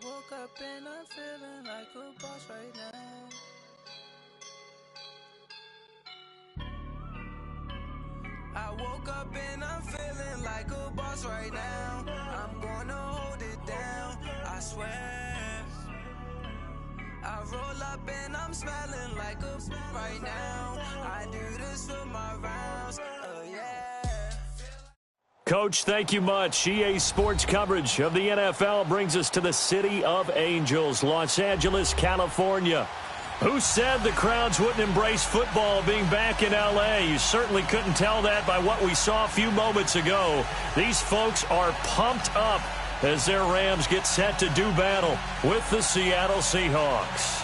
woke up and I'm feeling like a boss right now. I woke up and I'm feeling like a boss right now. I'm gonna hold it down, I swear. I roll up and I'm smelling like a right now. I do this for my rounds, yeah. Coach, thank you much. EA Sports coverage of the NFL brings us to the City of Angels, Los Angeles, California. Who said the crowds wouldn't embrace football being back in L.A.? You certainly couldn't tell that by what we saw a few moments ago. These folks are pumped up as their Rams get set to do battle with the Seattle Seahawks.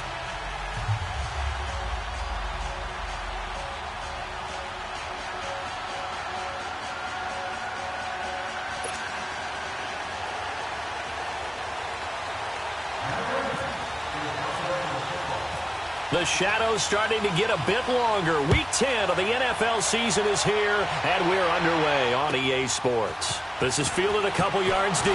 The shadow's starting to get a bit longer. Week 10 of the NFL season is here, and we're underway on EA Sports. This is fielded a couple yards deep.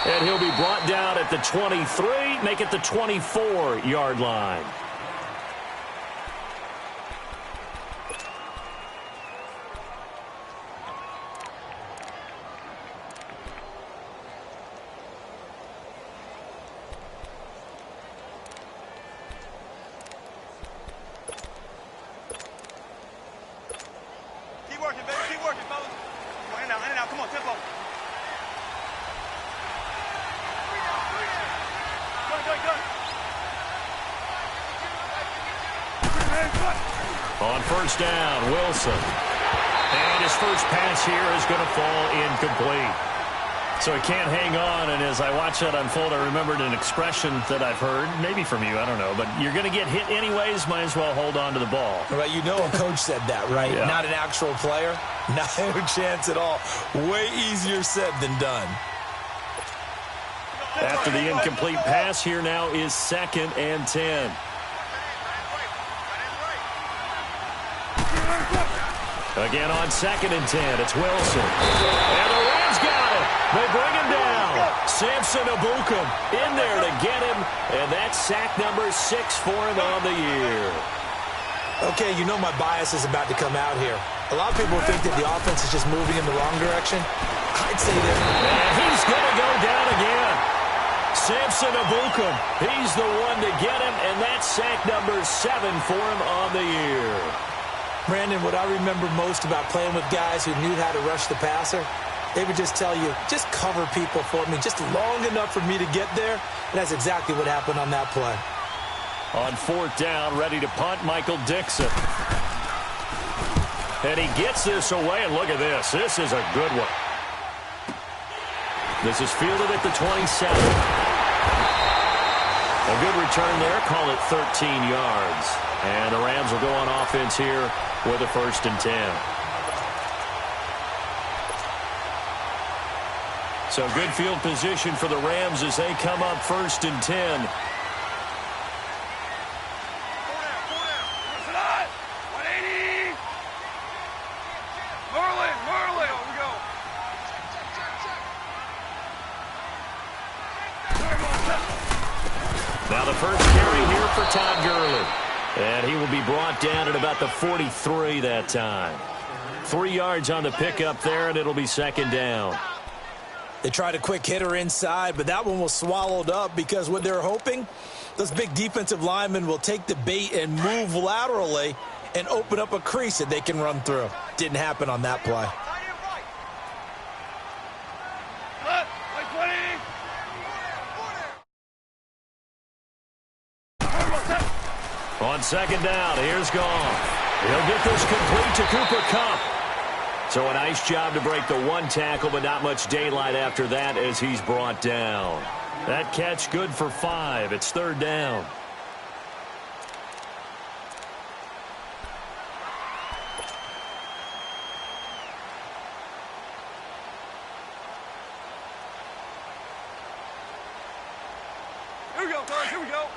And he'll be brought down at the 23, make it the 24-yard line. On first down, Wilson. And his first pass here is going to fall incomplete. So he can't hang on, and as I watch that unfold, I remembered an expression that I've heard, maybe from you, I don't know, but you're going to get hit anyways, might as well hold on to the ball. Right, you know a coach said that, right? Yeah. Not an actual player. No chance at all. Way easier said than done. After the incomplete pass, here now is 2nd and 10. Again on 2nd and 10, it's Wilson. And the Rams got it. They bring him down. Samson Ebukam in there to get him, and that's sack number 6 for him on the year. Okay, you know my bias is about to come out here. A lot of people think that the offense is just moving in the wrong direction. I'd say that. And he's going to go down again. Samson Ebukam, he's the one to get him, and that's sack number 7 for him on the year. Brandon, what I remember most about playing with guys who knew how to rush the passer, they would just tell you, just cover people for me, just long enough for me to get there. And that's exactly what happened on that play. On 4th down, ready to punt, Michael Dixon. And he gets this away, and look at this. This is a good one. This is fielded at the 27. A good return there, call it 13 yards. And the Rams will go on offense here with a 1st and 10. So good field position for the Rams as they come up 1st and 10. Now the first carry here for Todd Gurley. And he will be brought down at about the 43 that time. 3 yards on the pickup there, and it'll be 2nd down. They tried a quick hitter inside, but that one was swallowed up because what they're hoping, those big defensive linemen will take the bait and move laterally and open up a crease that they can run through. Didn't happen on that play. On 2nd down, here's Goff. He'll get this complete to Cooper Kupp. So a nice job to break the 1 tackle, but not much daylight after that as he's brought down. That catch good for 5. It's 3rd down. Here we go, guys. Here we go.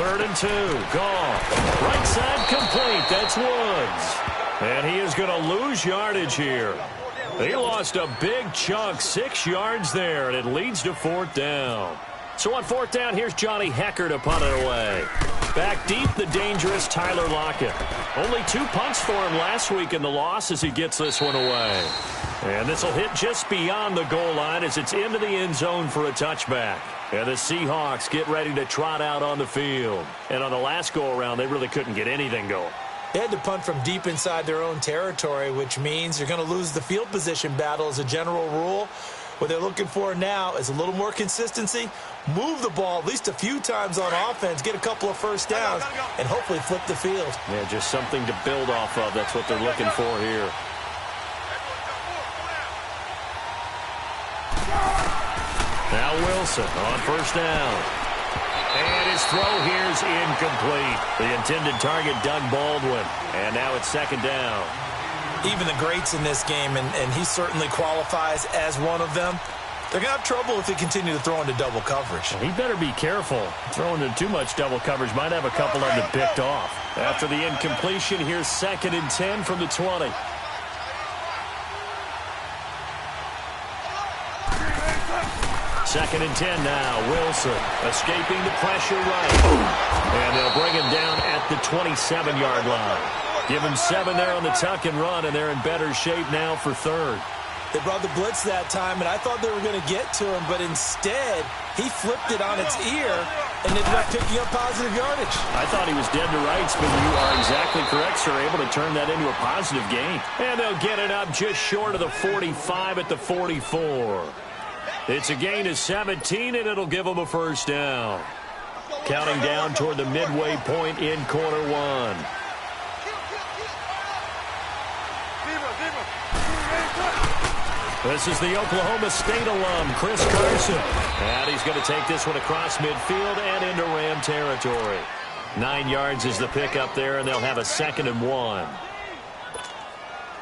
3rd and 2. Gone. Right side complete. That's Woods. And he is going to lose yardage here. He lost a big chunk, 6 yards there, and it leads to 4th down. So on 4th down, here's Johnny Hecker to punt it away. Back deep, the dangerous Tyler Lockett. Only 2 punts for him last week in the loss as he gets this one away. And this will hit just beyond the goal line as it's into the end zone for a touchback. And the Seahawks get ready to trot out on the field. And on the last go-around, they really couldn't get anything going. They had to punt from deep inside their own territory, which means you're going to lose the field position battle as a general rule. What they're looking for now is a little more consistency, move the ball at least a few times on offense, get a couple of first downs, and hopefully flip the field. Yeah, just something to build off of. That's what they're looking for here. Now Wilson on 1st down. And his throw here is incomplete. The intended target, Doug Baldwin. And now it's 2nd down. Even the greats in this game, and he certainly qualifies as one of them, they're going to have trouble if they continue to throw into double coverage. He better be careful. Throwing into too much double coverage might have a couple of them picked off. After the incompletion, here's 2nd and 10 from the 20. Second and 10 now. Wilson escaping the pressure right. And they'll bring him down at the 27-yard line. Give him 7 there on the tuck and run, and they're in better shape now for 3rd. They brought the blitz that time, and I thought they were going to get to him, but instead, he flipped it on its ear and ended up picking up positive yardage. I thought he was dead to rights, but you are exactly correct, sir. Able to turn that into a positive gain. And they'll get it up just short of the 45 at the 44. It's a gain of 17, and it'll give them a 1st down. Counting down toward the midway point in quarter 1. This is the Oklahoma State alum, Chris Carson. And he's going to take this one across midfield and into Ram territory. 9 yards is the pickup there, and they'll have a 2nd and 1.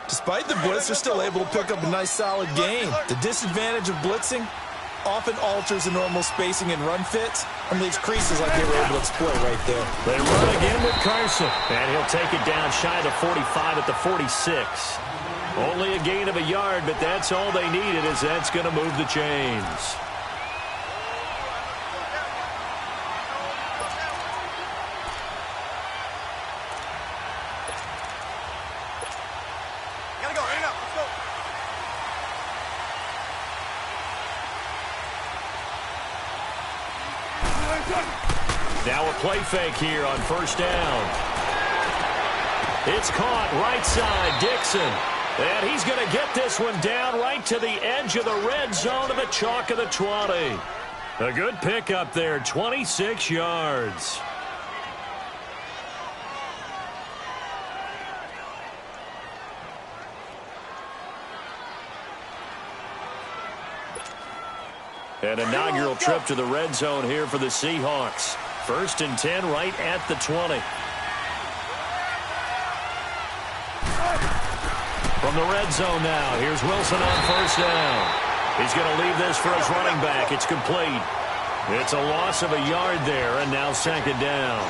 Despite the blitz, they're still able to pick up a nice, solid gain. The disadvantage of blitzing often alters the normal spacing and run fits and leaves creases like they were able to exploit right there. They run again with Carson, and he'll take it down shy of the 45 at the 46. Only a gain of a yard, but that's all they needed, as that's going to move the chains. Now a play fake here on 1st down. It's caught right side, Dixon. And he's going to get this one down right to the edge of the red zone of the chalk of the 20. A good pickup there, 26 yards. An inaugural trip to the red zone here for the Seahawks. 1st and 10 right at the 20. From the red zone now, here's Wilson on 1st down. He's going to leave this for his running back. It's complete. It's a loss of a yard there, and now 2nd down.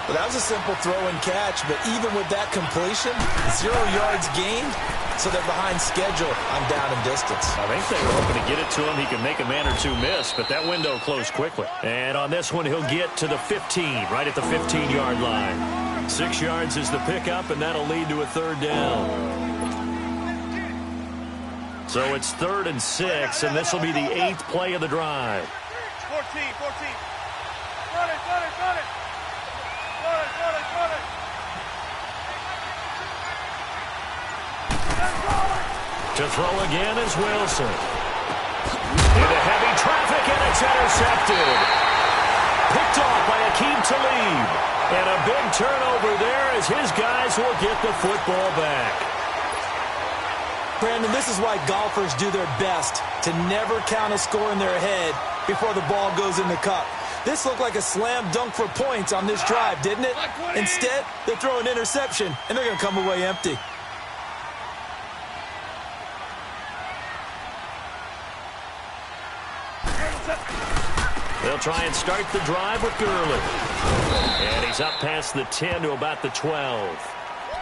Well, that was a simple throw and catch, but even with that completion, 0 yards gained, so they're behind schedule on down and distance. I think they were hoping to get it to him. He can make a man or two miss, but that window closed quickly. And on this one, he'll get to the 15, right at the 15-yard line. 6 yards is the pickup, and that'll lead to a 3rd down. So it's 3rd and 6, and this will be the 8th play of the drive. 14. Got it. To throw again is Wilson. Into heavy traffic, and it's intercepted. Picked off by Akeem Talib. And a big turnover there as his guys will get the football back. Brandon, this is why golfers do their best to never count a score in their head before the ball goes in the cup. This looked like a slam dunk for points on this drive, didn't it? Instead, they throw an interception, and they're going to come away empty. They'll try and start the drive with Gurley. He's up past the 10 to about the 12.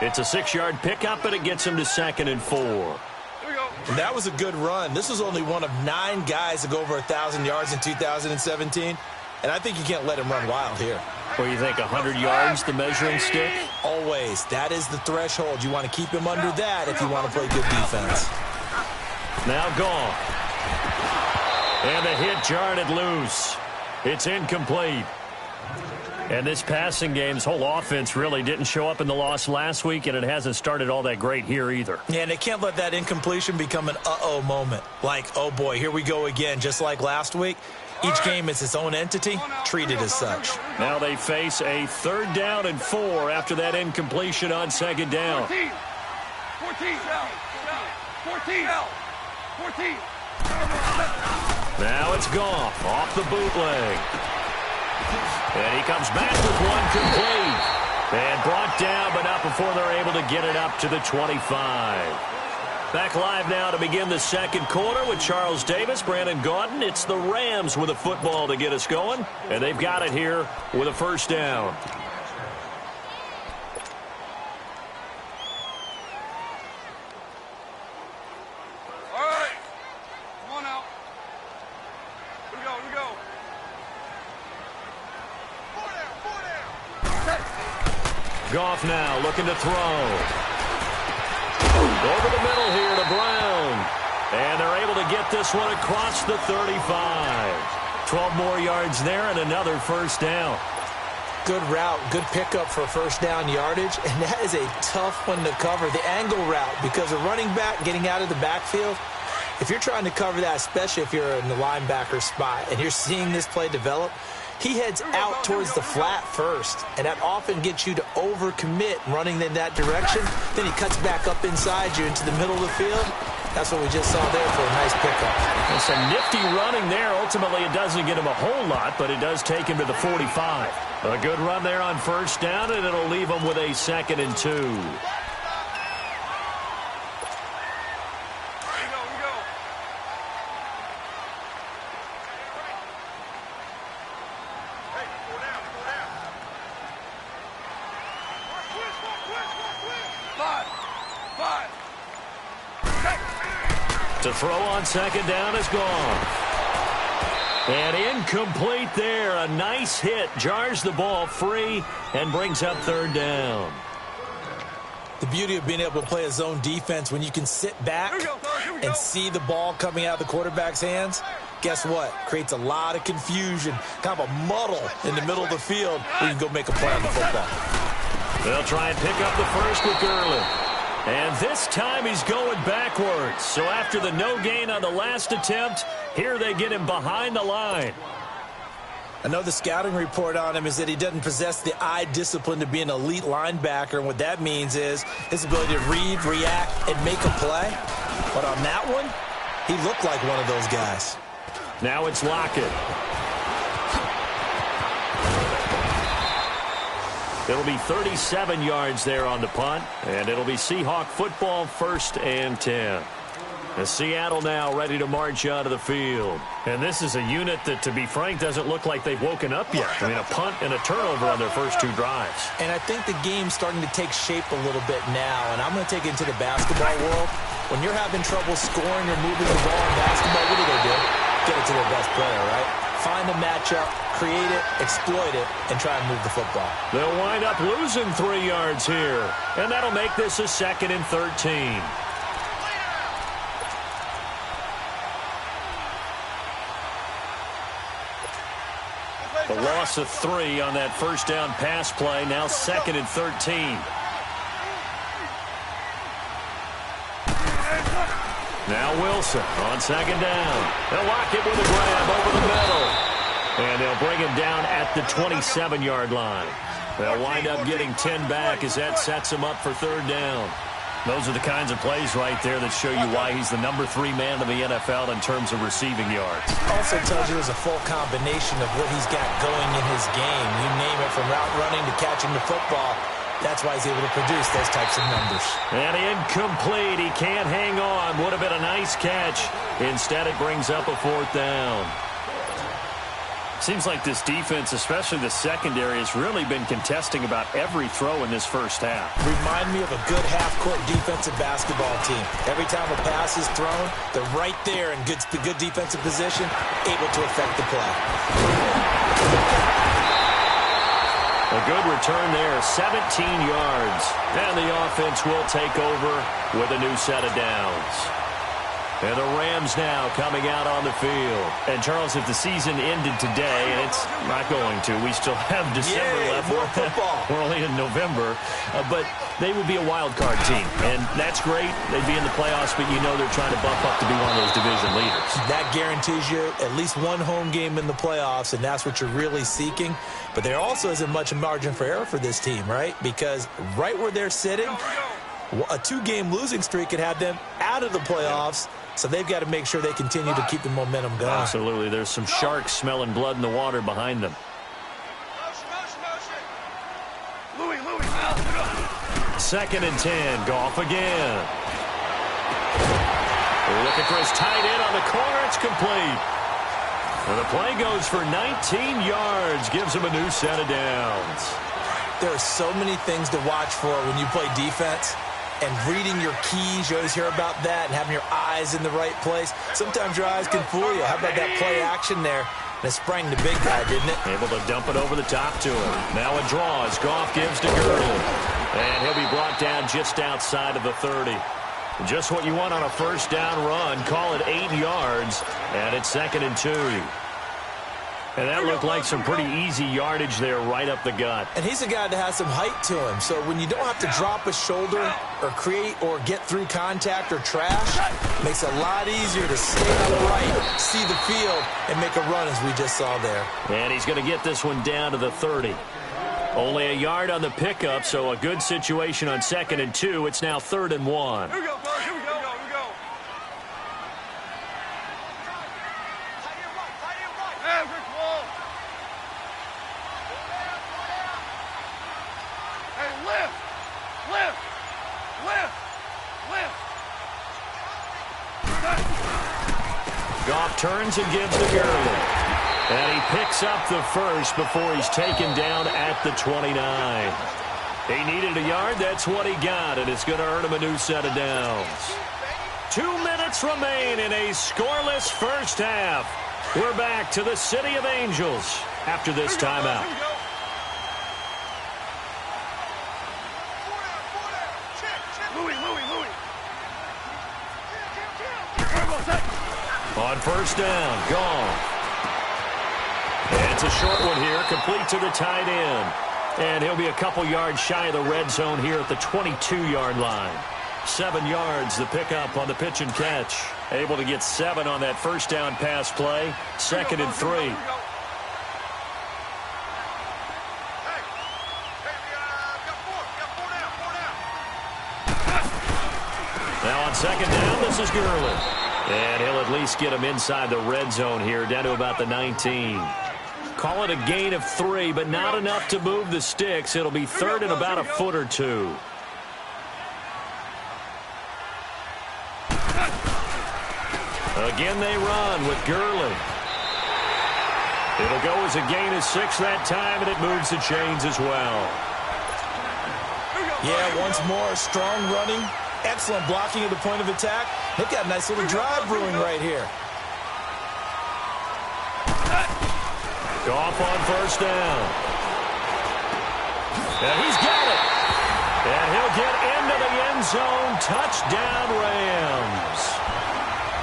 It's a 6-yard pickup, and it gets him to 2nd and 4. And that was a good run. This was only one of 9 guys to go over 1,000 yards in 2017. And I think you can't let him run wild here. Or you think 100 yards, the measuring stick? Always. That is the threshold. You want to keep him under that if you want to play good defense. Now gone. And the hit jarred it loose. It's incomplete. And this passing game's whole offense really didn't show up in the loss last week, and it hasn't started all that great here either. Yeah, and they can't let that incompletion become an uh-oh moment. Like, oh boy, here we go again, just like last week. Each game is its own entity, treated as such. Now they face a 3rd down and 4 after that incompletion on 2nd down. 14. Now it's Goff off the bootleg. And he comes back with one complete. And brought down, but not before they're able to get it up to the 25. Back live now to begin the 2nd quarter with Charles Davis, Brandon Gaudin. It's the Rams with a football to get us going. And they've got it here with a 1st down. Goff now looking to throw. Over the middle here to Brown. And they're able to get this one across the 35. 12 more yards there and another 1st down. Good route, good pickup for 1st down yardage. And that is a tough one to cover, the angle route, because a running back getting out of the backfield, if you're trying to cover that, especially if you're in the linebacker spot and you're seeing this play develop, he heads out towards the flat first, and that often gets you to overcommit running in that direction. Then he cuts back up inside you into the middle of the field. That's what we just saw there for a nice pickup. And some nifty running there. Ultimately, it doesn't get him a whole lot, but it does take him to the 45. A good run there on 1st down, and it'll leave him with a 2nd and 2. To throw on 2nd down is gone. And incomplete there. A nice hit. Jars the ball free and brings up 3rd down. The beauty of being able to play a zone defense when you can sit back and see the ball coming out of the quarterback's hands, guess what? Creates a lot of confusion, kind of a muddle in the middle of the field where you can go make a play on the football. They'll try and pick up the first with Gurley. And this time he's going backwards. So after the no gain on the last attempt, here they get him behind the line. I know the scouting report on him is that he doesn't possess the eye discipline to be an elite linebacker. And what that means is his ability to read, react, and make a play. But on that one, he looked like one of those guys. Now it's Lockett. It'll be 37 yards there on the punt, and it'll be Seahawk football, 1st and 10. And Seattle now ready to march out of the field. And this is a unit that, to be frank, doesn't look like they've woken up yet. I mean, a punt and a turnover on their first 2 drives. And I think the game's starting to take shape a little bit now, and I'm going to take it into the basketball world. When you're having trouble scoring or moving the ball in basketball, what do? Get it to their best player, right? Find a matchup, create it, exploit it, and try and move the football. They'll wind up losing 3 yards here, and that'll make this a 2nd and 13. The loss of 3 on that 1st down pass play, now 2nd and 13. Now Wilson on 2nd down. They'll lock it with a grab over the middle. And they'll bring him down at the 27-yard line. They'll wind up getting 10 back as that sets him up for 3rd down. Those are the kinds of plays right there that show you why he's the number 3 man in the NFL in terms of receiving yards. Also tells you there's a full combination of what he's got going in his game. You name it, from route running to catching the football. That's why he's able to produce those types of numbers. And incomplete. He can't hang on. Would have been a nice catch. Instead, it brings up a 4th down. Seems like this defense, especially the secondary, has really been contesting about every throw in this first half. Remind me of a good half-court defensive basketball team. Every time a pass is thrown, they're right there in good defensive position, able to affect the play. A good return there, 17 yards. And the offense will take over with a new set of downs. And the Rams now coming out on the field. And, Charles, if the season ended today, and it's not going to, we still have December left. More football. We're only in November. But they would be a wild card team. And that's great. They'd be in the playoffs, but you know they're trying to buff up to be one of those division leaders. That guarantees you at least one home game in the playoffs, and that's what you're really seeking. But there also isn't much margin for error for this team, right? Because right where they're sitting, a 2-game losing streak could have them out of the playoffs. So they've got to make sure they continue to keep the momentum going. Absolutely. There's some sharks smelling blood in the water behind them. Second and 10. Goff again. Looking for his tight end on the corner. It's complete. And the play goes for 19 yards. Gives him a new set of downs. There are so many things to watch for when you play defense. And reading your keys, you always hear about that, and having your eyes in the right place. Sometimes your eyes can fool you. How about that play action there? And it sprang the big guy, didn't it? Able to dump it over the top to him. Now a draw as Goff gives to Gurley. And he'll be brought down just outside of the 30. Just what you want on a first down run. Call it 8 yards, and it's 2nd and 2. And that looked like some pretty easy yardage there right up the gut. And he's a guy that has some height to him. So when you don't have to drop a shoulder or create or get through contact or trash, it makes it a lot easier to stay upright, see the field, and make a run as we just saw there. And he's going to get this one down to the 30. Only a yard on the pickup, so a good situation on 2nd and 2. It's now 3rd and 1. Here we go, Here we go. Goff turns and gives to Gurley. And he picks up the first before he's taken down at the 29. He needed a yard. That's what he got, and it's going to earn him a new set of downs. 2 minutes remain in a scoreless first half. We're back to the City of Angels after this timeout. On first down, gone. And it's a short one here, complete to the tight end. And he'll be a couple yards shy of the red zone here at the 22-yard line. 7 yards, the pickup on the pitch and catch. Able to get 7 on that first down pass play. 2nd and 3. Now on 2nd down, this is Gurley. And he'll at least get him inside the red zone here, down to about the 19. Call it a gain of 3, but not enough to move the sticks. It'll be 3rd and about a foot or 2. Again they run with Gurley. It'll go as a gain of 6 that time, and it moves the chains as well. Yeah, once more, strong running. Excellent blocking at the point of attack. They've got a nice little drive brewing right here. Goff on first down. And he's got it. And he'll get into the end zone. Touchdown, Rams.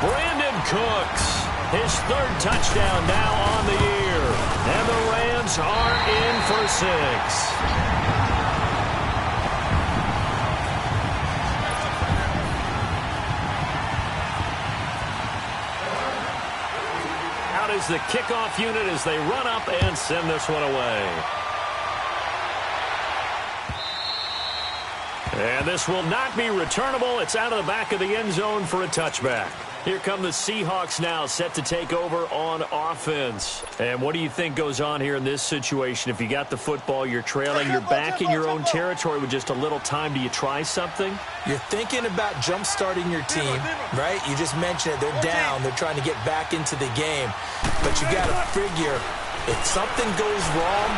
Brandon Cooks, his 3rd touchdown now on the year. And the Rams are in for 6. Is the kickoff unit as they run up and send this one away. And this will not be returnable. It's out of the back of the end zone for a touchback. Here come the Seahawks now, set to take over on offense. And what do you think goes on here in this situation? If you got the football, you're trailing, you're back in your own territory with just a little time. Do you try something? You're thinking about jump-starting your team, right? You just mentioned it. They're down. They're trying to get back into the game. But you got to figure If something goes wrong,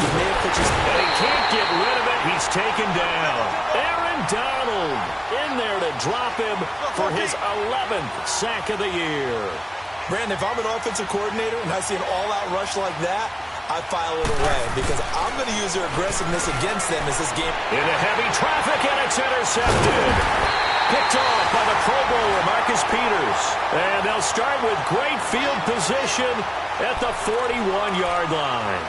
you may have put your... And he can't get rid of it. He's taken down. Aaron Donald in there to drop him for his 11th sack of the year. Brandon, if I'm an offensive coordinator and I see an all-out rush like that, I file it away because I'm going to use their aggressiveness against them as this game. Into heavy traffic, and it's intercepted. Picked off by the Pro Bowler, Marcus Peters. And they'll start with great field position at the 41-yard line.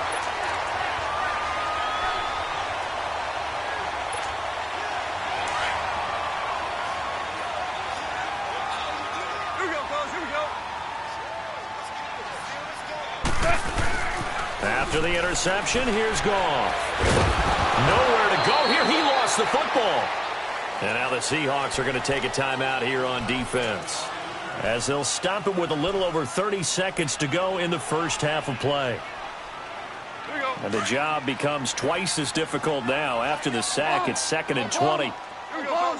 After the interception, here's Goff. Nowhere to go here. He lost the football. And now the Seahawks are going to take a timeout here on defense, as they'll stop it with a little over 30 seconds to go in the first half of play. And the job becomes twice as difficult now. After the sack, it's 2nd and 20. Here we go.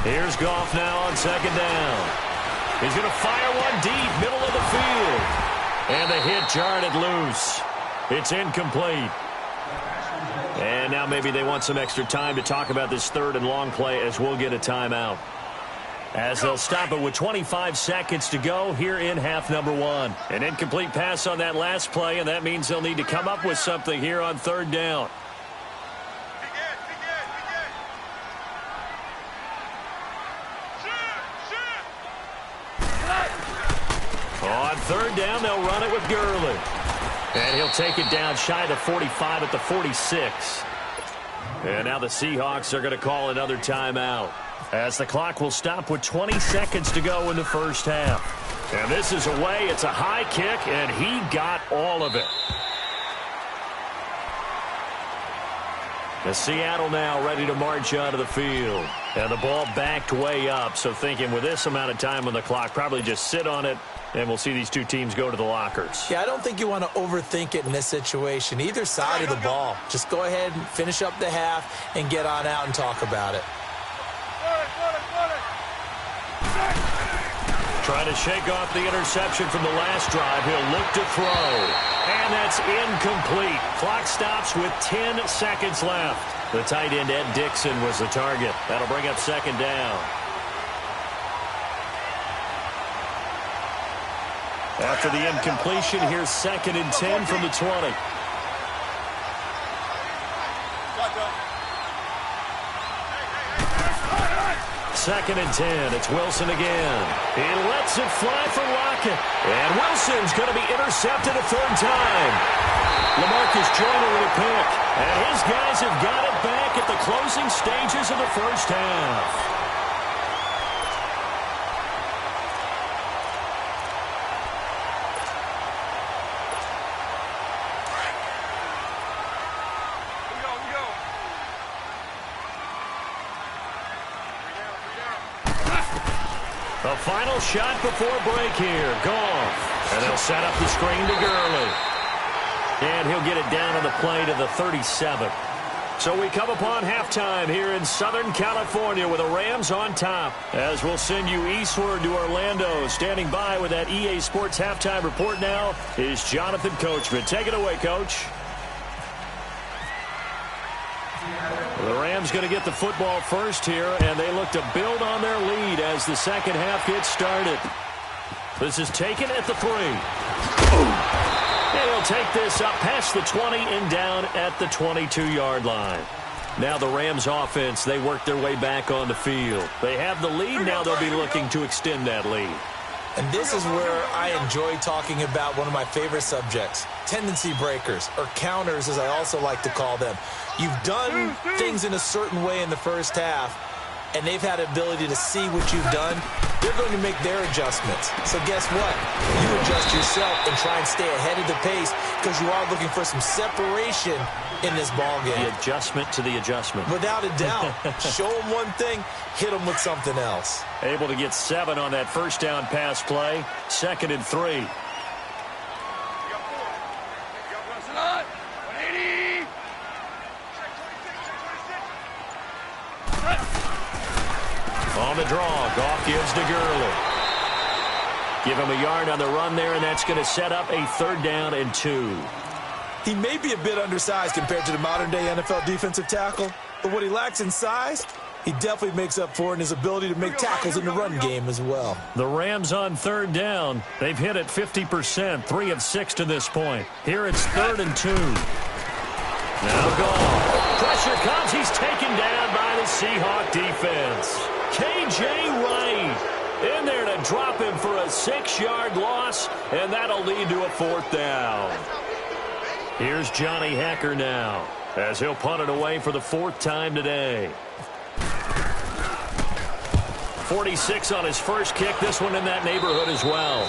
Here's Goff now on 2nd down. He's going to fire one deep, middle of the field. And the hit jarred it loose. It's incomplete. And now maybe they want some extra time to talk about this 3rd and long play, as we'll get a timeout, as they'll stop it with 25 seconds to go here in half number 1. An incomplete pass on that last play, and that means they'll need to come up with something here on 3rd down. On 3rd down, they'll run it with Gurley. And he'll take it down shy of the 45 at the 46. And now the Seahawks are going to call another timeout, as the clock will stop with 20 seconds to go in the first half. And this is away. It's a high kick, and he got all of it. The Seattle now ready to march onto the field. And the ball backed way up, so thinking with this amount of time on the clock, probably just sit on it, and we'll see these two teams go to the lockers. Yeah, I don't think you want to overthink it in this situation, either side of the ball. Just go ahead and finish up the half and get on out and talk about it. Trying to shake off the interception from the last drive. He'll look to throw. And that's incomplete. Clock stops with 10 seconds left. The tight end, Ed Dixon, was the target. That'll bring up 2nd down. After the incompletion, here's 2nd and 10 from the 20. Second and 10. It's Wilson again. He lets it fly for Lockett. And Wilson's going to be intercepted a 3rd time. LaMarcus Joyner with a pick. And his guys have got it back at the closing stages of the first half. The final shot before break here. Goff. And they'll set up the screen to Gurley. And he'll get it down on the play to the 37. So we come upon halftime here in Southern California with the Rams on top, as we'll send you eastward to Orlando. Standing by with that EA Sports halftime report now is Jonathan Coachman. Take it away, Coach. The Rams going to get the football first here, and they look to build on their lead as the second half gets started. This is taken at the 3. And he'll take this up past the 20 and down at the 22-yard line. Now the Rams offense, they work their way back on the field. They have the lead. Now they'll be looking to extend that lead. And this is where I enjoy talking about one of my favorite subjects, tendency breakers, or counters as I also like to call them. You've done things in a certain way in the first half, and they've had the ability to see what you've done. They're going to make their adjustments. So guess what? You adjust yourself and try and stay ahead of the pace, because you are looking for some separation in this ballgame. The adjustment to the adjustment. Without a doubt. Show them one thing, hit them with something else. Able to get 7 on that first down pass play. 2nd and 3. On the draw, Goff gives to Gurley. Give him a yard on the run there, and that's going to set up a 3rd down and 2. He may be a bit undersized compared to the modern-day NFL defensive tackle, but what he lacks in size, he definitely makes up for in his ability to make tackles in the run game as well. The Rams on 3rd down. They've hit it 50%, 3 of 6 to this point. Here it's 3rd and 2. Now gone. Pressure comes. He's taken down by the Seahawk defense. K.J. Wright in there to drop him for a 6-yard loss, and that'll lead to a 4th down. Here's Johnny Hekker now, as he'll punt it away for the 4th time today. 46 on his first kick. This one in that neighborhood as well.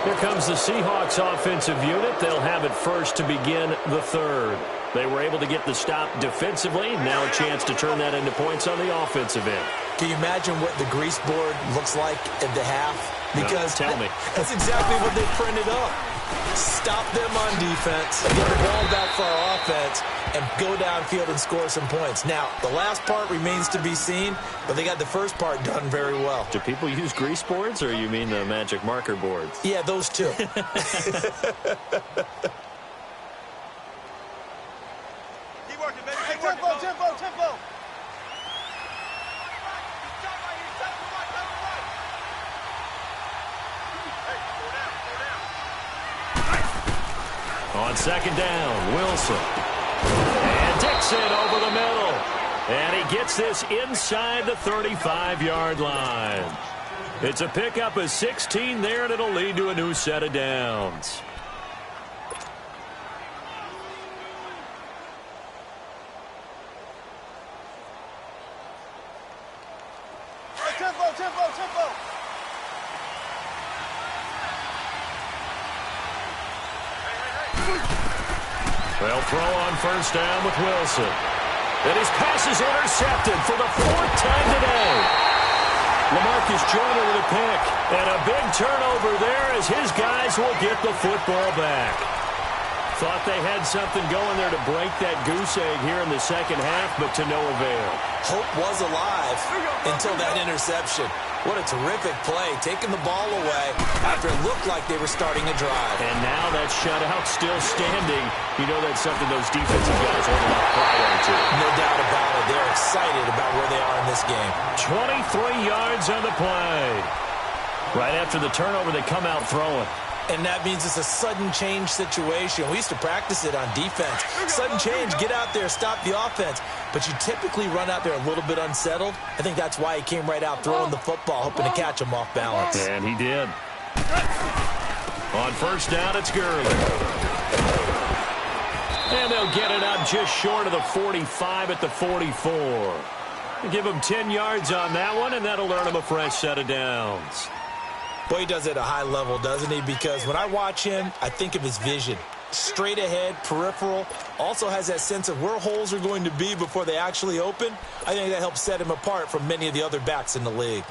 Here comes the Seahawks offensive unit. They'll have it first to begin the 3rd. They were able to get the stop defensively. Now a chance to turn that into points on the offensive end. Can you imagine what the grease board looks like at the half? Because tell me. That's exactly what they printed up. Stop them on defense, get the ball back for our offense, and go downfield and score some points. Now, the last part remains to be seen, but they got the first part done very well. Do people use grease boards, or you mean the magic marker boards? Yeah, those two. Tempo. On 2nd down, Wilson. And Dixon over the middle. And he gets this inside the 35-yard line. It's a pickup of 16 there, and it'll lead to a new set of downs. Tempo. They'll throw on 1st down with Wilson. And his pass is intercepted for the 4th time today. LaMarcus Joyner with a pick. And a big turnover there as his guys will get the football back. Thought they had something going there to break that goose egg here in the 2nd half, but to no avail. Hope was alive until that interception. What a terrific play, taking the ball away after it looked like they were starting a drive. And now that shutout still standing. You know that's something those defensive guys hold a lot of pride on, too. No doubt about it. They're excited about where they are in this game. 23 yards on the play. Right after the turnover, they come out throwing. And that means it's a sudden change situation. We used to practice it on defense. Sudden change, get out there, stop the offense. But you typically run out there a little bit unsettled. I think that's why he came right out throwing the football, hoping to catch him off balance. And he did. On 1st down, it's Gurley. And they'll get it up just short of the 45 at the 44. Give him 10 yards on that one, and that'll earn him a fresh set of downs. Boy, he does it at a high level, doesn't he? Because when I watch him, I think of his vision. Straight ahead, peripheral, also has that sense of where holes are going to be before they actually open. I think that helps set him apart from many of the other backs in the league.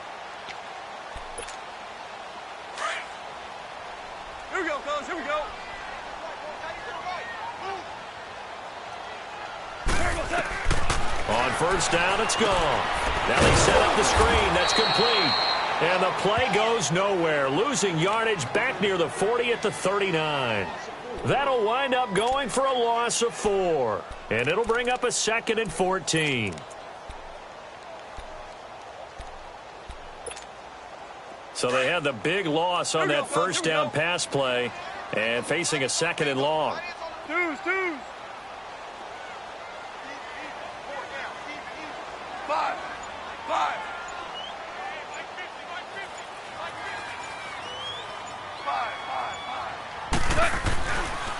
Here we go, fellas. Here we go. On 1st down, it's gone. Now they set up the screen. That's complete. And the play goes nowhere. Losing yardage back near the 40 at the 39. That'll wind up going for a loss of 4. And it'll bring up a 2nd and 14. So they had the big loss on that 1st down pass play. And facing a 2nd and long. Twos. 5.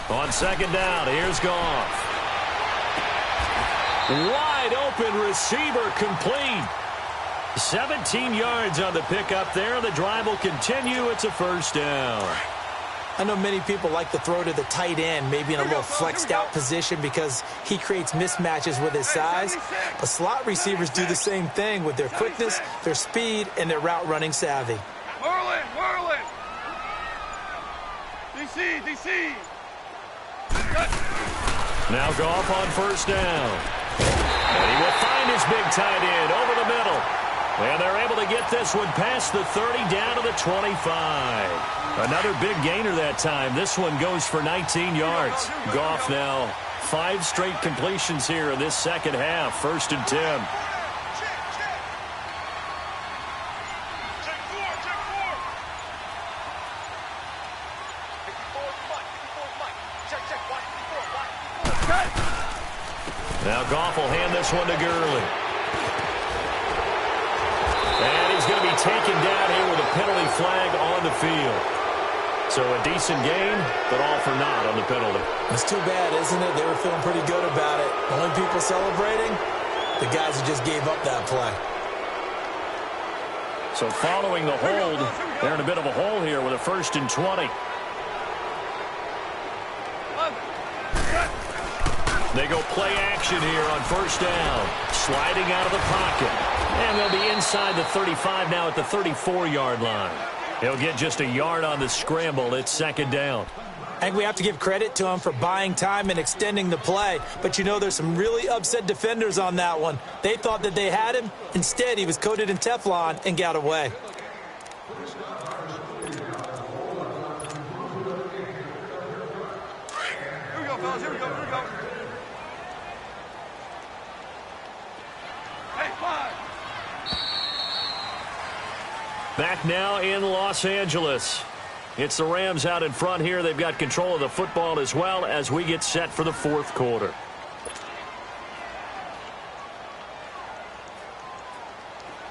On 2nd down, here's Goff. Wide open receiver complete. 17 yards on the pickup there. The drive will continue. It's a 1st down. I know many people like to throw to the tight end, maybe in a little flexed out position because he creates mismatches with his size. But slot receivers do the same thing with their quickness, their speed, and their route running savvy. Whirling. DC. Now Goff on 1st down. And he will find his big tight end over the middle. And they're able to get this one past the 30 down to the 25. Another big gainer that time. This one goes for 19 yards. Goff now 5 straight completions here in this second half. 1st and 10. Now Goff will hand this one to Gurley. And he's going to be taken down here with a penalty flag on the field. So a decent gain, but all for naught on the penalty. It's too bad, isn't it? They were feeling pretty good about it. The only people celebrating, the guys who just gave up that play. So following the hold, they're in a bit of a hole here with a 1st and 20. They go play action here on 1st down. Sliding out of the pocket. And they'll be inside the 35 now at the 34-yard line. He'll get just a yard on the scramble. It's 2nd down. I think we have to give credit to him for buying time and extending the play. But, you know, there's some really upset defenders on that one. They thought that they had him. Instead, he was coated in Teflon and got away. Here we go, fellas. Here we go. Here we go. Hey, 5. Back now in Los Angeles. It's the Rams out in front here. They've got control of the football as well as we get set for the 4th quarter.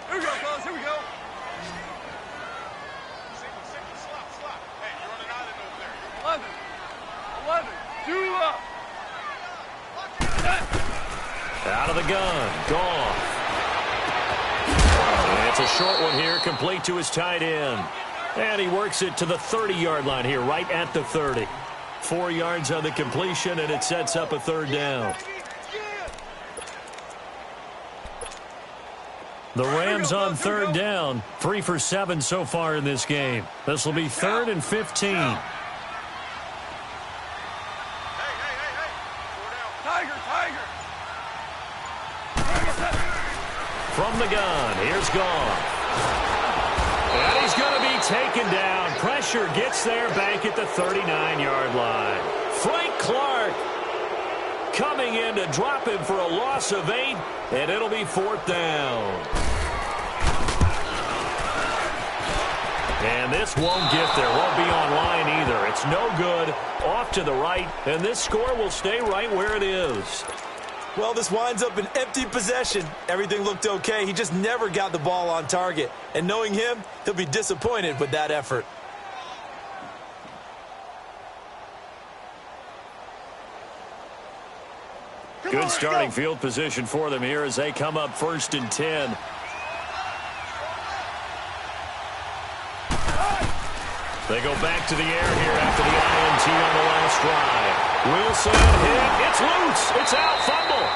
Here we go, fellas. Here we go. Slap. Hey, you're on an island over there. 11. 2 up. Out of the gun. Goff. And it's a short one here, complete to his tight end. And he works it to the 30-yard line here, right at the 30. 4 yards on the completion, and it sets up a 3rd down. The Rams on 3rd down, 3 for 7 so far in this game. This will be 3rd and 15. Hey. Tiger. From the gun, here's Goff. And he's going to be taken down. Pressure gets there back at the 39-yard line. Frank Clark coming in to drop him for a loss of 8, and it'll be 4th down. And this won't get there. Won't be on line either. It's no good. Off to the right, and this score will stay right where it is. Well, this winds up an empty possession. Everything looked okay. He just never got the ball on target. And knowing him, he'll be disappointed with that effort. Good starting field position for them here as they come up 1st and 10. They go back to the air here after the INT on the last drive. Wilson hit. It's loose. It's out. Fumble.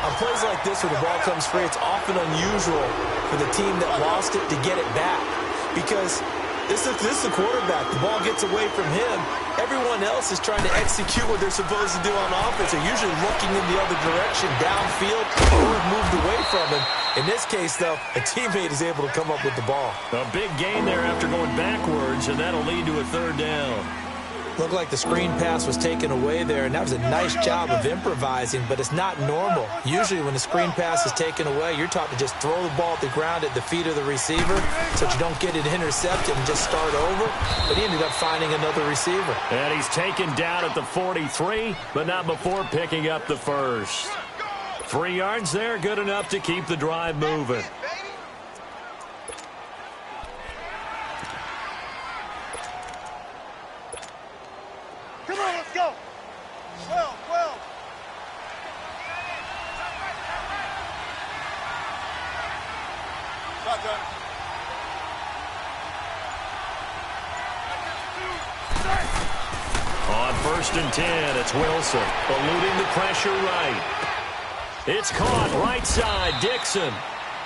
On plays like this where the ball comes free, it's often unusual for the team that lost it to get it back. Because this is the quarterback. The ball gets away from him. Everyone else is trying to execute what they're supposed to do on offense. They're usually looking in the other direction, downfield, or have moved away from him. In this case, though, a teammate is able to come up with the ball. A big gain there after going backwards, and that'll lead to a 3rd down. Looked like the screen pass was taken away there, and that was a nice job of improvising, but it's not normal. Usually when the screen pass is taken away, you're taught to just throw the ball at the ground at the feet of the receiver so that you don't get it intercepted and just start over. But he ended up finding another receiver. And he's taken down at the 43, but not before picking up the 1st. 3 yards there, good enough to keep the drive moving. Come on, let's go. 12. Shotgun. On 1st and 10, it's Wilson, eluding the pressure right. It's caught right side, Dixon.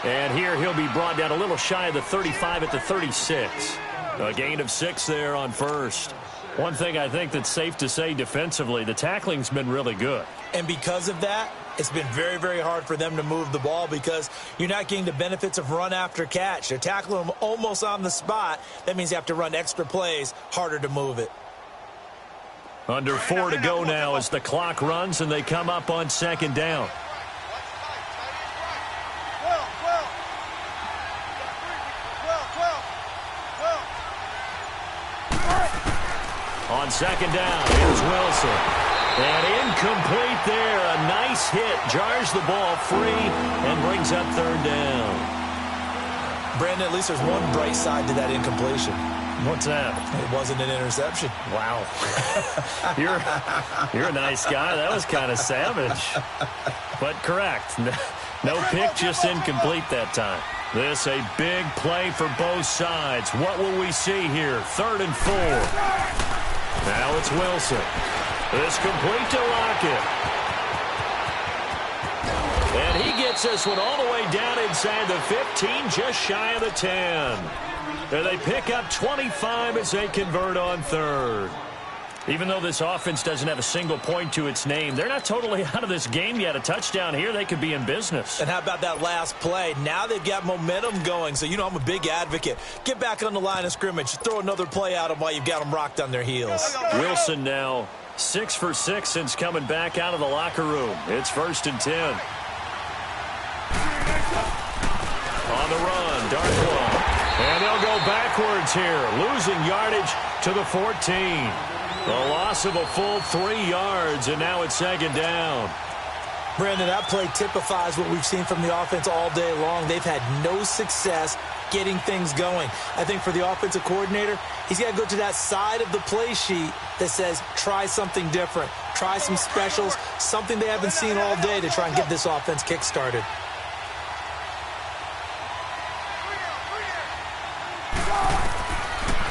And here he'll be brought down a little shy of the 35 at the 36. A gain of 6 there on 1st. One thing I think that's safe to say defensively, the tackling's been really good. And because of that, it's been very, very hard for them to move the ball because you're not getting the benefits of run after catch. They're tackling them almost on the spot. That means you have to run extra plays, harder to move it. Under 4 to go now as the clock runs and they come up on second down. On second down, here's Wilson. And incomplete there. A nice hit. Jars the ball free and brings up third down. Brandon, at least there's one bright side to that incompletion. What's that? It wasn't an interception. Wow. You're a nice guy. That was kind of savage. But correct. No pick, just incomplete that time. This a big play for both sides. What will we see here? 3rd and 4. Now it's Wilson. This complete to Lockett. And he gets this one all the way down inside the 15, just shy of the 10. And they pick up 25 as they convert on 3rd. Even though this offense doesn't have a single point to its name, they're not totally out of this game yet. A touchdown here, they could be in business. And how about that last play? Now they've got momentum going. So, you know, I'm a big advocate. Get back on the line of scrimmage. Throw another play at them while you've got them rocked on their heels. Wilson now 6 for 6 since coming back out of the locker room. It's 1st and 10. On the run, Darkwa. And they'll go backwards here, losing yardage to the 14. The loss of a full 3 yards, and now it's second down. Brandon, that play typifies what we've seen from the offense all day long. They've had no success getting things going. I think for the offensive coordinator, he's got to go to that side of the play sheet that says try something different, try some specials, something they haven't seen all day to try and get this offense kick-started.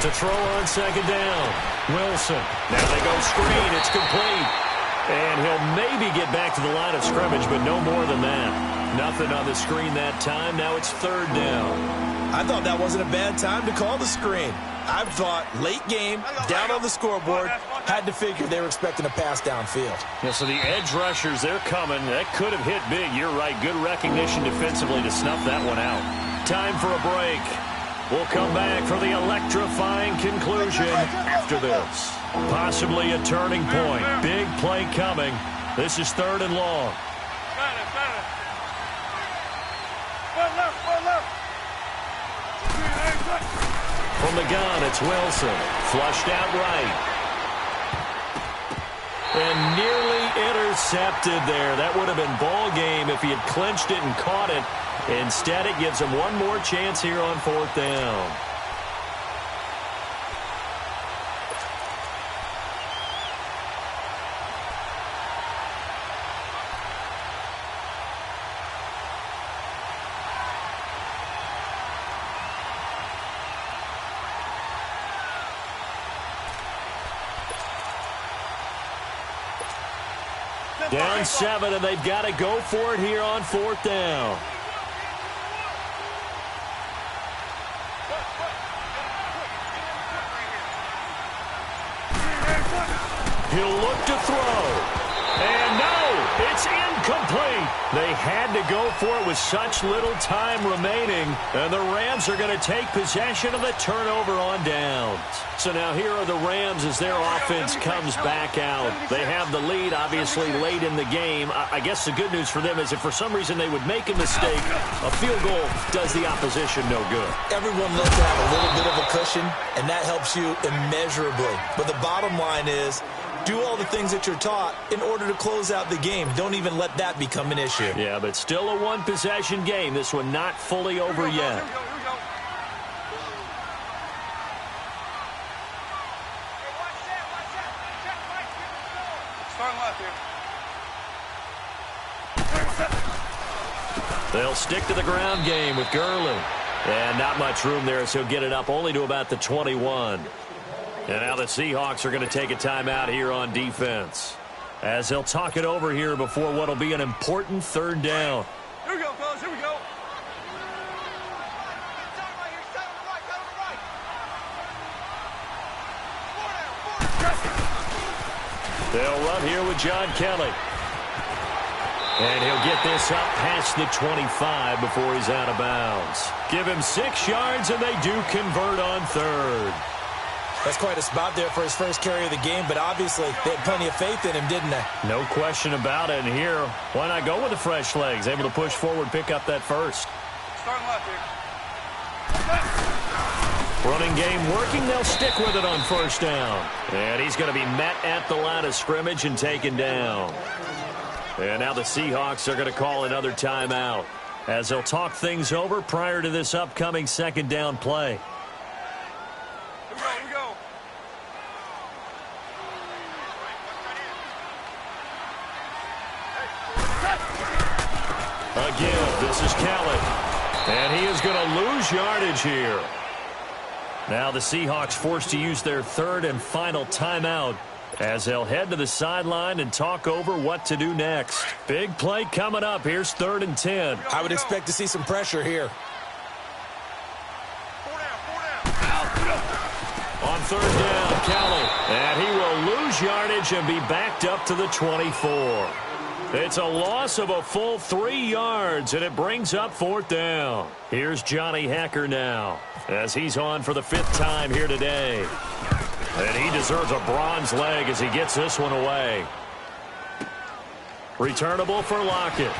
To throw on second down, Wilson. Now they go screen. It's complete. And he'll maybe get back to the line of scrimmage, but no more than that. Nothing on the screen that time. Now it's 3rd down. I thought that wasn't a bad time to call the screen. I thought late game, down on the scoreboard, had to figure they were expecting a pass downfield. Yeah, so the edge rushers, they're coming. That could have hit big. You're right. Good recognition defensively to snuff that one out. Time for a break. We'll come back for the electrifying conclusion after this. Possibly a turning point. Big play coming. This is 3rd and long. From the gun, it's Wilson. Flushed out right. And nearly intercepted there. That would have been ball game if he had clinched it and caught it. Instead, it gives him one more chance here on 4th down. Down 7, and they've got to go for it here on 4th down. He'll look to throw. And no, it's incomplete. They had to go for it with such little time remaining. And the Rams are going to take possession of the turnover on downs. So now here are the Rams as their offense comes back out. They have the lead, obviously, late in the game. I guess the good news for them is if for some reason they would make a mistake, a field goal does the opposition no good. Everyone loves to have a little bit of a cushion, and that helps you immeasurably. But the bottom line is, do all the things that you're taught in order to close out the game. Don't even let that become an issue. Yeah, but still a one-possession game. This one not fully over yet. They'll stick to the ground game with Gurley. And not much room there, so he'll get it up only to about the 21. And now the Seahawks are going to take a timeout here on defense, as they'll talk it over here before what will be an important 3rd down. Here we go, fellas. Here we go. They'll run here with John Kelly. And he'll get this up past the 25 before he's out of bounds. Give him 6 yards, and they do convert on third. That's quite a spot there for his first carry of the game, but obviously they had plenty of faith in him, didn't they? No question about it. And here, why not go with the fresh legs? Able to push forward, pick up that first. Starting left here. Running game working. They'll stick with it on first down. And he's going to be met at the line of scrimmage and taken down. And now the Seahawks are going to call another timeout as they'll talk things over prior to this upcoming second down play. Here we go. Again, this is Kelly. And he is going to lose yardage here. Now the Seahawks forced to use their third and final timeout as they'll head to the sideline and talk over what to do next. Big play coming up. Here's 3rd and 10. I would expect to see some pressure here. 4 down. On 3rd down, Kelly. And he will lose yardage and be backed up to the 24. It's a loss of a full 3 yards, and it brings up 4th down. Here's Johnny Hecker now as he's on for the 5th time here today. And he deserves a bronze leg as he gets this one away. Returnable for Lockett.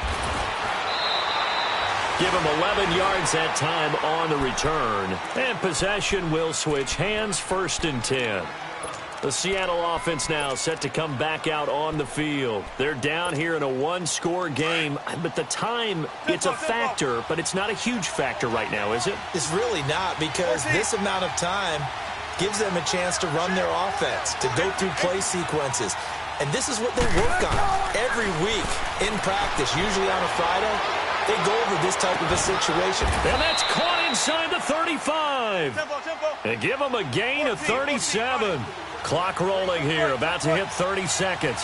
Give him 11 yards that time on the return. And possession will switch hands, 1st and 10. The Seattle offense now set to come back out on the field. They're down here in a 1-score game, but the time, it's a factor, but it's not a huge factor right now, is it? It's really not, because this amount of time gives them a chance to run their offense, to go through play sequences. And this is what they work on every week in practice, usually on a Friday. They go over this type of a situation. And that's caught inside the 35. Tempo. And give them a gain of 37. Clock rolling here, about to hit 30 seconds.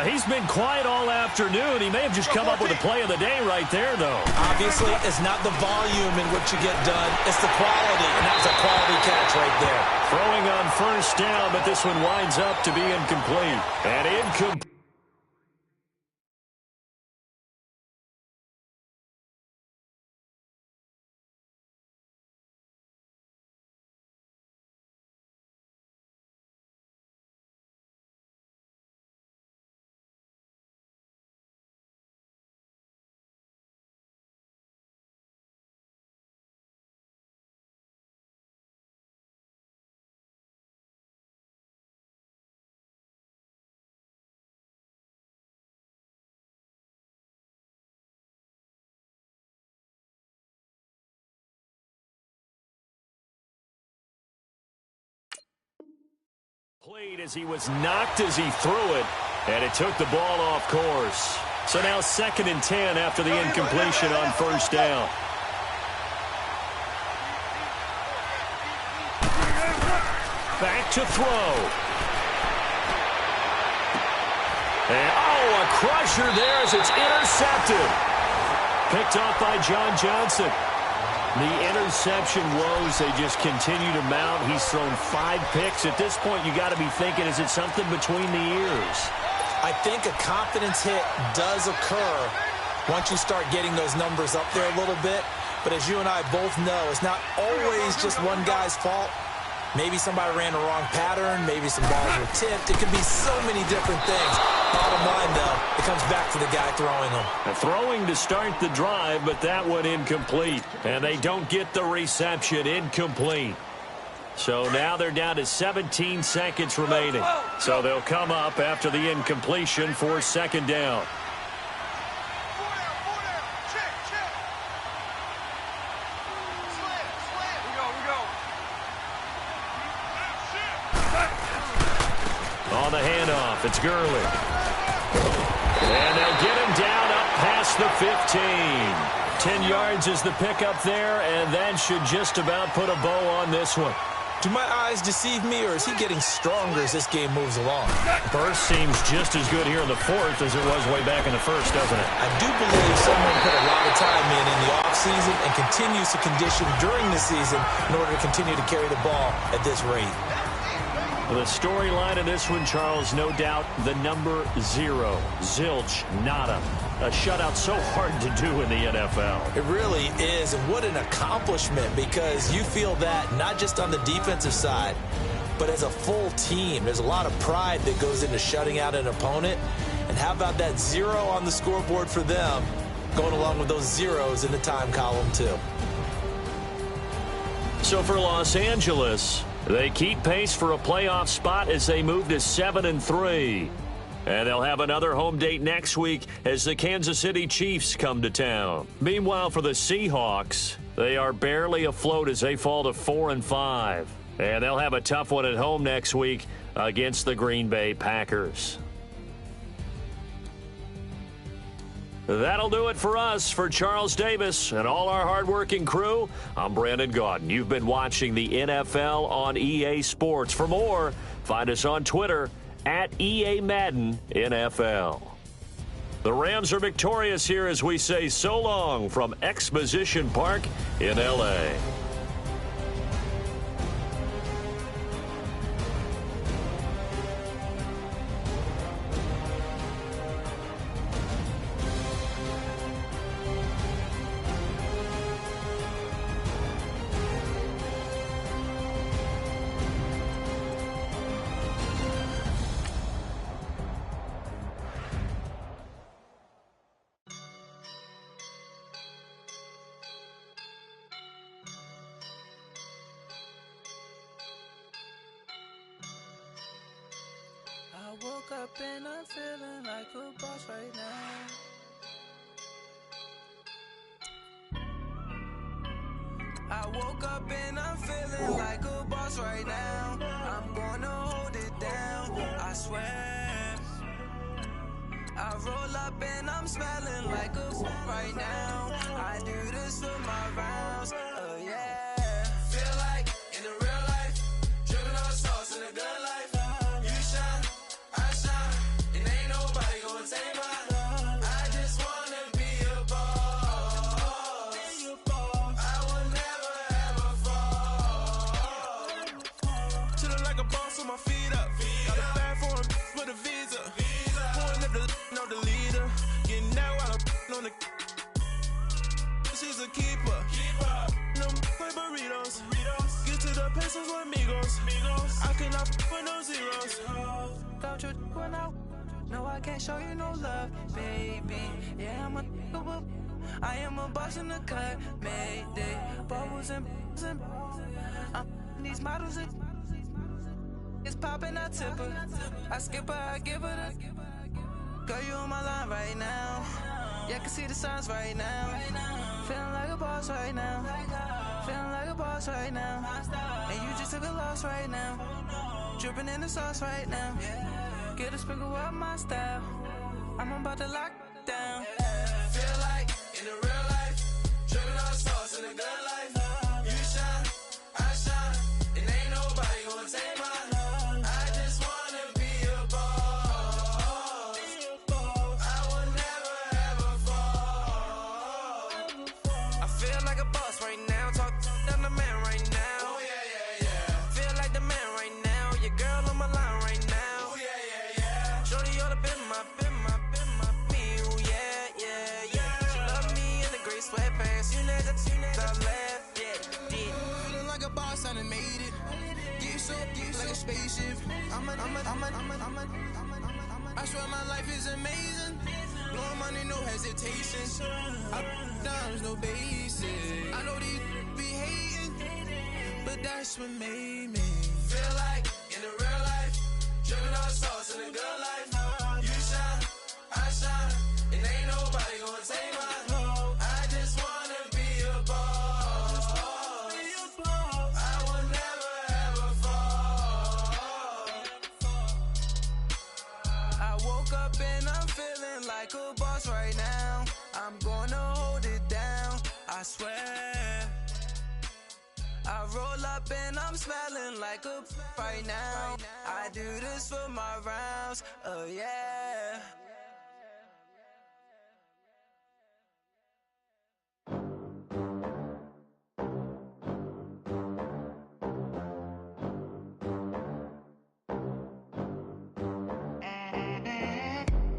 He's been quiet all afternoon. He may have just come up with the play of the day right there, though. Obviously, it's not the volume in which you get done. It's the quality, and that was a quality catch right there. Throwing on first down, but this one winds up to be incomplete. And incomplete. Played as he was knocked as he threw it, and it took the ball off course. So now 2nd and 10 after the incompletion on first down. Back to throw. And, a crusher there as it's intercepted. Picked off by John Johnson. The interception woes, they just continue to mount. He's thrown 5 picks. At this point, you got to be thinking, is it something between the ears? I think a confidence hit does occur once you start getting those numbers up there a little bit. But as you and I both know, it's not always just one guy's fault. Maybe somebody ran the wrong pattern. Maybe some balls were tipped. It could be so many different things. Bottom line, though, it comes back to the guy throwing them. Throwing to start the drive, but that one incomplete. And they don't get the reception. Incomplete. So now they're down to 17 seconds remaining. So they'll come up after the incompletion for 2nd down. On the handoff, it's Gurley. And they'll get him down up past the 15. 10 yards is the pickup there, and that should just about put a bow on this one. Do my eyes deceive me, or is he getting stronger as this game moves along? Burst seems just as good here in the 4th as it was way back in the 1st, doesn't it? I do believe someone put a lot of time in the offseason and continues to condition during the season in order to continue to carry the ball at this rate. The storyline in this one, Charles, no doubt the number 0. Zilch, nada. A shutout so hard to do in the NFL. It really is, and what an accomplishment, because you feel that not just on the defensive side, but as a full team. There's a lot of pride that goes into shutting out an opponent. And how about that 0 on the scoreboard for them, going along with those zeros in the time column too. So for Los Angeles, they keep pace for a playoff spot as they move to 7-3. And they'll have another home date next week as the Kansas City Chiefs come to town. Meanwhile, for the Seahawks, they are barely afloat as they fall to 4-5. And they'll have a tough one at home next week against the Green Bay Packers. That'll do it for us. For Charles Davis and all our hardworking crew, I'm Brandon Gaudin. You've been watching the NFL on EA Sports. For more, find us on Twitter at EA Madden NFL. The Rams are victorious here as we say so long from Exposition Park in L.A. I woke up and I'm feeling like a boss right now. I woke up and I'm feeling like a boss right now. I'm gonna hold it down, I swear. I roll up and I'm smelling like a right now. I do this for my rounds, yeah. Feel like in the real life, dripping on sauce in a good life. You shine, I shine, and ain't nobody gonna take mine. I just wanna be a boss. I will never ever fall. Chillin' like a boss with my feet up. Got a bag for him with a visa. Pulling up the leader. Getting that while I'm on the. She's a keeper. No burritos. Get to the pesos with amigos. I cannot with no zeros. Don't you run out? No, I can't show you no love, baby. Yeah, I am a boss in the cut. Mayday. Bubbles and I'm these models. It's popping, I tip her. I skip her, I give her the. Girl, you on my line right now. Yeah, I can see the signs right now. Feeling like a boss right now. Feeling like a boss right now. And you just took a loss right now. Dripping in the sauce right now. Get a sprinkle up my style. I'm about to lock down. Feel like in the real life, dripping on sauce in a good life. You shine, I shine, and ain't nobody gonna take mine. I just wanna be a boss. I will never ever fall. I feel like a boss right now. Talk to the man right now. Oh yeah. Feel like the man right now. Your girl on my line right now. Oh yeah. Shorty ought to been my me. Oh yeah. She love me in the gray sweatpants. You never I left. Yeah. Feeling like a boss, I done made it. Get so like a spaceship. I swear my life is amazing. Blowing money, no hesitation. Up, downs, no basic. I know these be hating, but that's what made me feel like in the real life, dripping on sauce in a good life. You shine, I shine, and ain't nobody gonna take mine. I just wanna be a boss. I will never ever fall. I woke up and I'm feeling like a boss right now. I'm gonna hold it down, I swear. I roll up and I'm smelling like a right now. I do this for my rounds, yeah.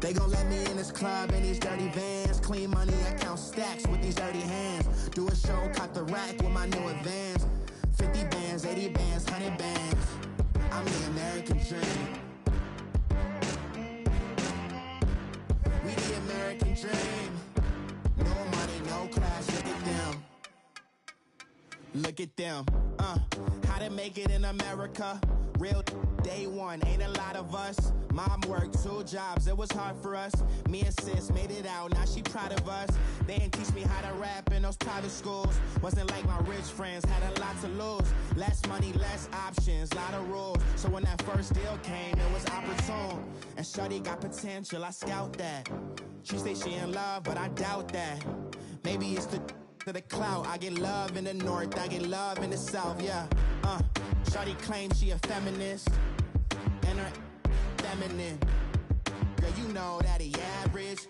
They gon' let me in this club in these dirty vans. Clean money, I count stacks with these dirty hands. Do a show, caught the rack with my new advance. 50 bands, 80 bands, 100 bands. I'm the American dream. We the American dream. No money, no class, look at them. Look at them, how to make it in America. Real day one, ain't a lot of us. Mom worked 2 jobs, it was hard for us. Me and sis made it out, now she proud of us. They didn't teach me how to rap in those private schools. Wasn't like my rich friends, had a lot to lose. Less money, less options, lot of rules. So when that first deal came, it was opportune. And shorty got potential, I scout that. She say she in love, but I doubt that. Maybe it's to the clout. I get love in the north, I get love in the south, yeah. Shawty claims she a feminist, and her feminine. Girl, you know that he average.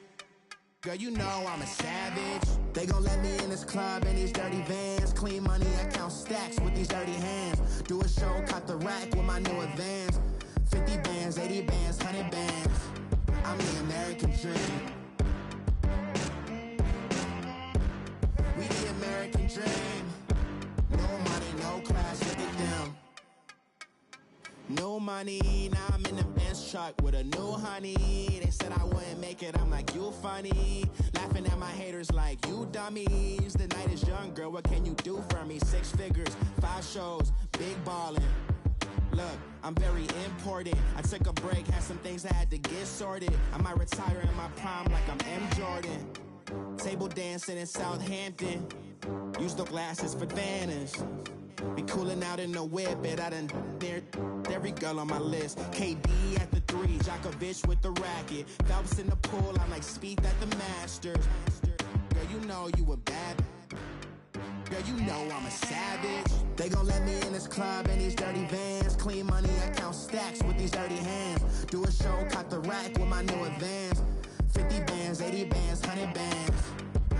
Girl, you know I'm a savage. They gon' let me in this club in these dirty vans. Clean money, I count stacks with these dirty hands. Do a show, caught the rack with my new advance. 50 bands, 80 bands, 100 bands. I'm the American dream. We the American dream. No money, no class, look at them. No money, now I'm in the Benz truck with a new honey. They said I wouldn't make it, I'm like, you funny. Laughing at my haters like, you dummies. The night is young, girl, what can you do for me? 6 figures, 5 shows, big ballin'. Look, I'm very important. I took a break, had some things I had to get sorted. I might retire in my prime like I'm M. Jordan. Table dancing in Southampton. Use the glasses for banners. Be coolin' out in the whip, but I done near every girl on my list. KD at the 3, Djokovic with the racket. Phelps in the pool, I'm like Speed at the Masters. Girl, you know you a bad. Girl, you know I'm a savage. They gon' let me in this club in these dirty vans. Clean money, I count stacks with these dirty hands. Do a show, caught the rack with my new advance. 50 bands, 80 bands, 100 bands.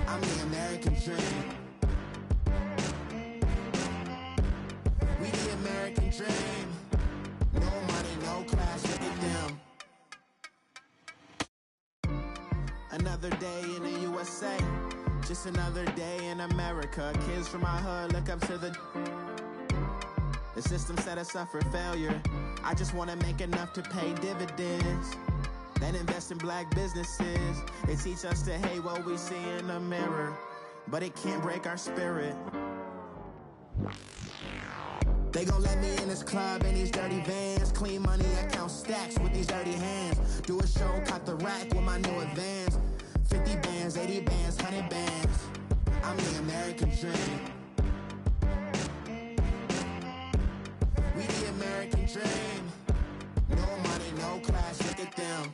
I'm the American dream. We the American dream. No money, no class, look at them. Another day in the USA. Just another day in America. Kids from my hood look up to the system set us up for failure. I just wanna make enough to pay dividends. Then invest in black businesses. They teach us to hate what we see in the mirror, but it can't break our spirit. They gon' let me in this club in these dirty vans. Clean money, I count stacks with these dirty hands. Do a show, caught the rack with my new advance. 50 bands, 80 bands, 100 bands. I'm the American dream. We the American dream. No money, no class, look at them.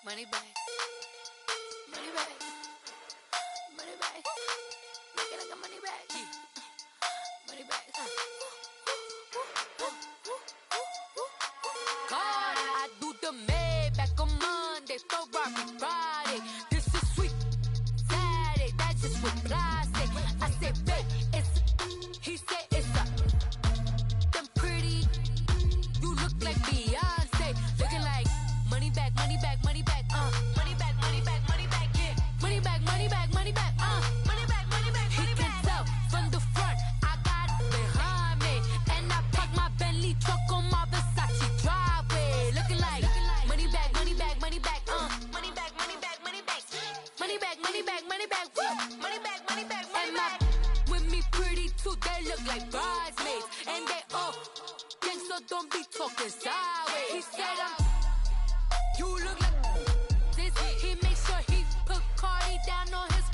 Money back. Money back. Money back. Make it like a money back. Money back. God, I do the Maybach on Monday, Ferrari Friday. This is sweet Saturday, that's just with plastic. I say, babe, it's he said it's a them pretty. You look like Beyonce, looking like money back, money back, money back, money back, money back, money back, yeah, money back, money back, money back, money back, money back. He can tell from the front, I got it behind me, and I park my Bentley truck on my Versace driveway, looking like money back, money back, money back, money back, money back, money back, money back, money back, money back, money back, money back, money back. With me pretty too, they look like bridesmaids, and they all gang, so don't be talking sideways. He said you look like this. He makes sure he put Cardi down on his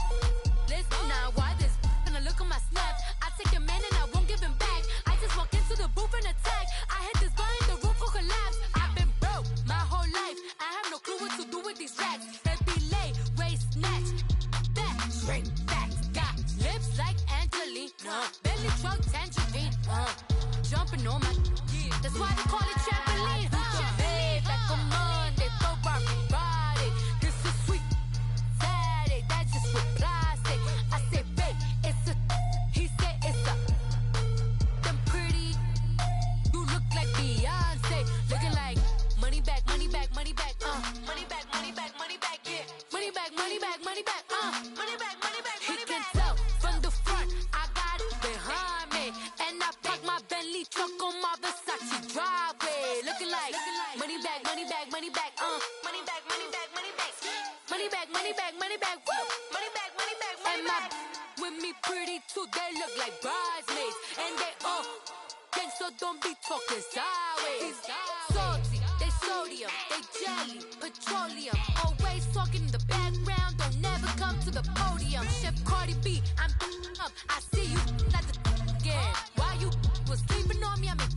list. Now why this? Gonna look at my snap. I take a man and I won't give him back. I just walk into the booth and attack. I hit this guy in the roof will collapse. I've been broke my whole life. I have no clue what to do with these racks. Baby lay, waist snatch, back, straight back. Got lips like Angelina, belly truck tangerine, jumping on my. That's why they call it trampoline. Babe, like a Monday, Ferrari Friday. This is sweet Saturday, that's just with plastic. I say, babe, it's a. He said it's a. Them pretty. You look like Beyonce, looking like money back, money back, money back. they look like bridesmaids. And they all so don't be talking sideways. Salty, they sodium, they jelly, petroleum. Always talking in the background, don't never come to the podium. Chef Cardi B, I'm up, I see you at the again. Why you was sleeping on me, I'm